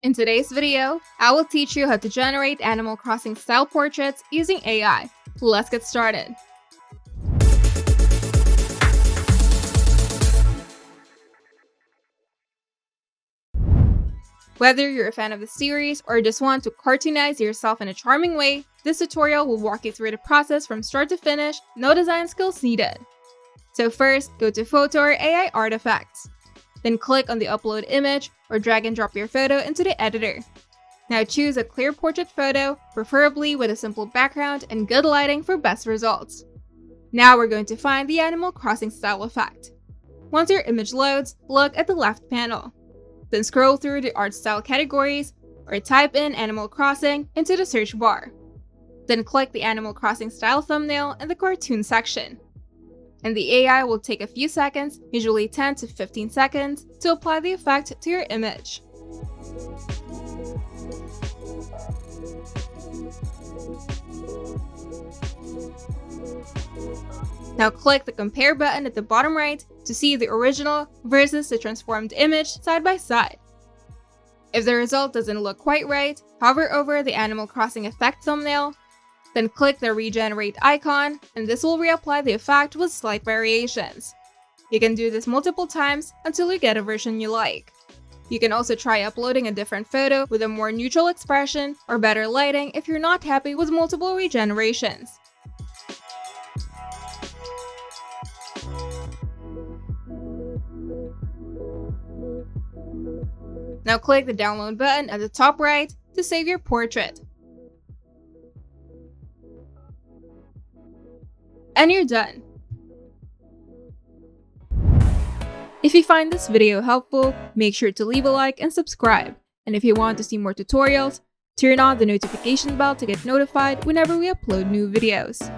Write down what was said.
In today's video, I will teach you how to generate Animal Crossing style portraits using AI. Let's get started. Whether you're a fan of the series or just want to cartoonize yourself in a charming way, this tutorial will walk you through the process from start to finish, no design skills needed. So first, go to Photo or AI Artifacts. Then click on the upload image or drag and drop your photo into the editor. Now choose a clear portrait photo, preferably with a simple background and good lighting for best results. Now we're going to find the Animal Crossing style effect. Once your image loads, look at the left panel. Then scroll through the art style categories or type in Animal Crossing into the search bar. Then click the Animal Crossing style thumbnail in the cartoon section. And the AI will take a few seconds, usually 10 to 15 seconds, to apply the effect to your image. Now click the compare button at the bottom right to see the original versus the transformed image side by side. If the result doesn't look quite right, hover over the Animal Crossing effect thumbnail, then click the regenerate icon, and this will reapply the effect with slight variations. You can do this multiple times until you get a version you like. You can also try uploading a different photo with a more neutral expression or better lighting if you're not happy with multiple regenerations. Now click the download button at the top right to save your portrait. And you're done. If you find this video helpful, make sure to leave a like and subscribe. And if you want to see more tutorials, turn on the notification bell to get notified whenever we upload new videos.